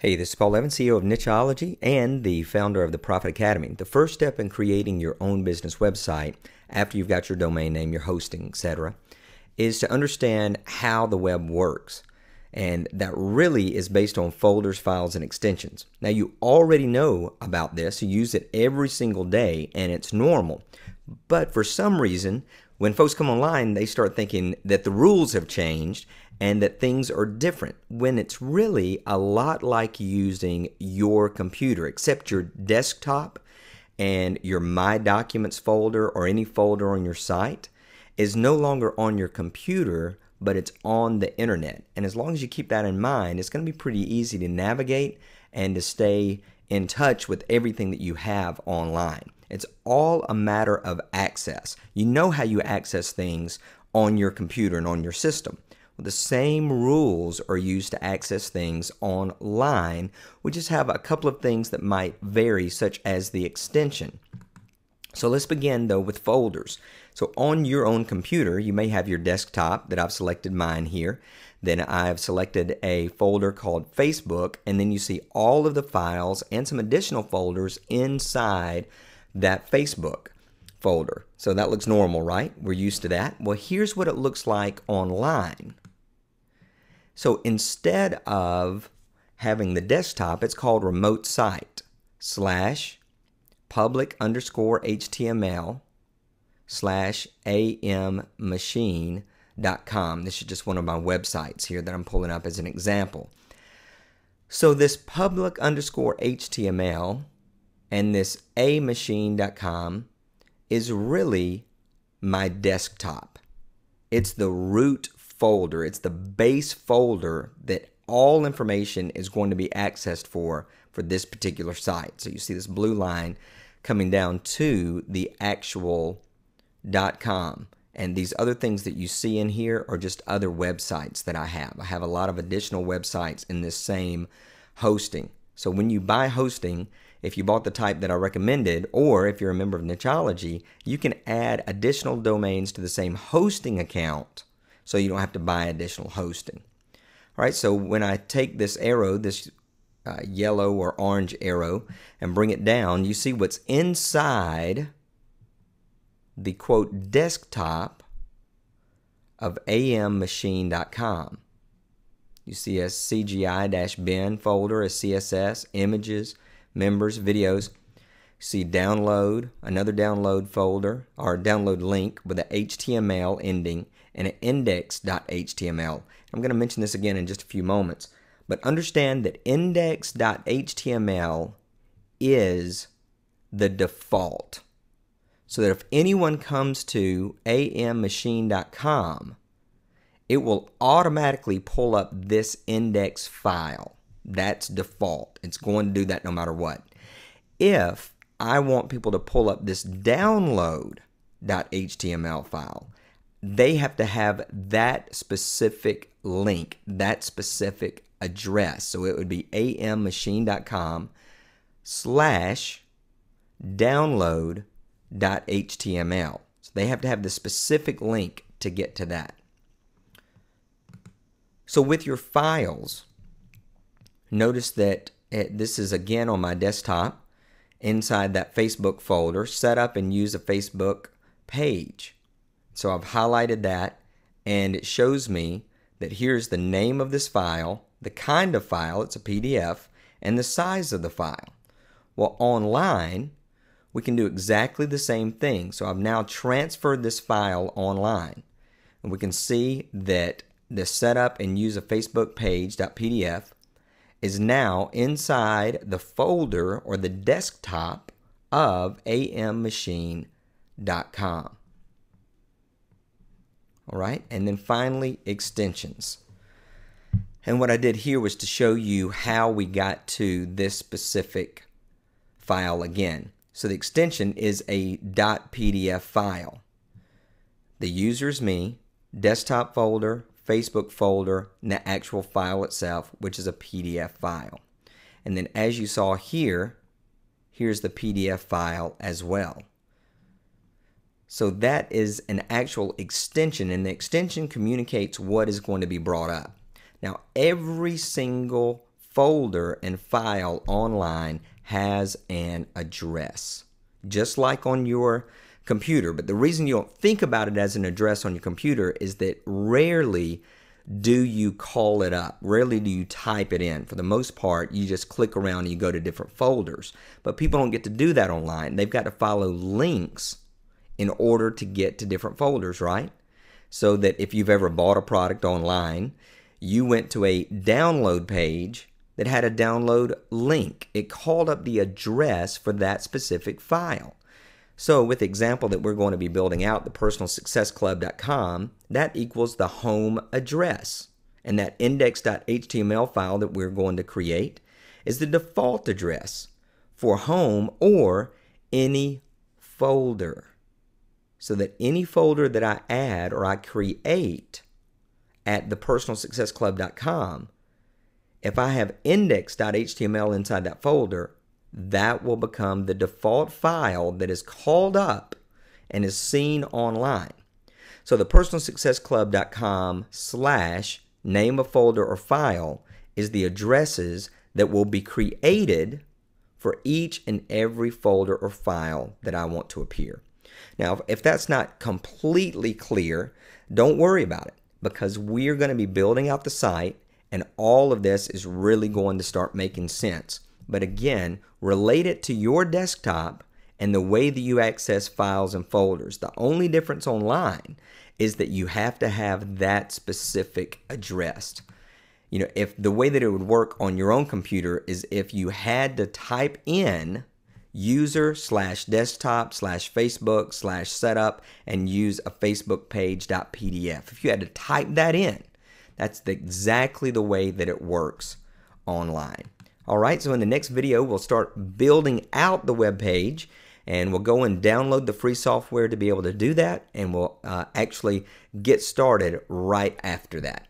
Hey, this is Paul Evans, CEO of Nicheology and the founder of the Profit Academy. The first step in creating your own business website, after you've got your domain name, your hosting, etc., is to understand how the web works. And that really is based on folders, files, and extensions. Now, you already know about this. You use it every single day, and it's normal. But for some reason, when folks come online, they start thinking that the rules have changed and that things are different, when it's really a lot like using your computer, except your desktop and your My Documents folder or any folder on your site is no longer on your computer, but it's on the internet. And as long as you keep that in mind, it's going to be pretty easy to navigate and to stay in touch with everything that you have online. It's all a matter of access. You know how you access things on your computer and on your system. Well, the same rules are used to access things online. We just have a couple of things that might vary, such as the extension. So let's begin though with folders. So on your own computer, you may have your desktop that I've selected mine here. Then I've selected a folder called Facebook, and then you see all of the files and some additional folders inside that Facebook folder. So that looks normal, right? We're used to that. Well, here's what it looks like online. So instead of having the desktop, it's called remote site /public_html/ammachine.com. This is just one of my websites here that I'm pulling up as an example. So this public_html and this ammachine.com is really my desktop. It's the root folder. It's the base folder that all information is going to be accessed for this particular site. So you see this blue line coming down to the actual .com. And these other things that you see in here are just other websites that I have. I have a lot of additional websites in this same hosting. So when you buy hosting, if you bought the type that I recommended, or if you're a member of Nicheology, you can add additional domains to the same hosting account so you don't have to buy additional hosting. All right, so when I take this arrow, this yellow or orange arrow, and bring it down, you see what's inside the quote desktop of ammachine.com. You see a CGI-bin folder, a CSS, images, members, videos. You see download, another download folder, or download link with an HTML ending and an index.html. I'm going to mention this again in just a few moments, but understand that index.html is the default. So that if anyone comes to ammachine.com, it will automatically pull up this index file. That's default. It's going to do that no matter what. If I want people to pull up this download.html file, they have to have that specific link, that specific address. So it would be ammachine.com/download.html. So they have to have the specific link to get to that. So with your files, notice that this is again on my desktop inside that Facebook folder, set up and use a Facebook page. So I've highlighted that, and it shows me that here's the name of this file, the kind of file, it's a PDF, and the size of the file. Well, online, we can do exactly the same thing. So I've now transferred this file online, and we can see that the setup and use a Facebook page.pdf is now inside the folder or the desktop of ammachine.com. All right, and then finally, extensions. And what I did here was to show you how we got to this specific file again. So the extension is a .pdf file. The user is me, desktop folder, Facebook folder, and the actual file itself, which is a PDF file. And then as you saw here, here's the PDF file as well. So that is an actual extension, and the extension communicates what is going to be brought up. Now, every single folder and file online has an address, just like on your computer. But the reason you don't think about it as an address on your computer is that rarely do you call it up. Rarely do you type it in. For the most part, you just click around and you go to different folders. But people don't get to do that online. They've got to follow links in order to get to different folders, right? So that if you've ever bought a product online, you went to a download page that had a download link. It called up the address for that specific file. So with the example that we're going to be building out, the personalsuccessclub.com, that equals the home address. And that index.html file that we're going to create is the default address for home or any folder. So that any folder that I add or I create at thepersonalsuccessclub.com, if I have index.html inside that folder, that will become the default file that is called up and is seen online. So the personalsuccessclub.com/name of folder or file is the addresses that will be created for each and every folder or file that I want to appear. Now, if that's not completely clear, don't worry about it, because we're going to be building out the site and all of this is really going to start making sense. But again, relate it to your desktop and the way that you access files and folders. The only difference online is that you have to have that specific address. You know, if the way that it would work on your own computer is if you had to type in user/desktop/Facebook/setup and use a Facebook page.pdf. If you had to type that in, that's exactly the way that it works online. All right, so in the next video, we'll start building out the web page, and we'll go and download the free software to be able to do that, and we'll actually get started right after that.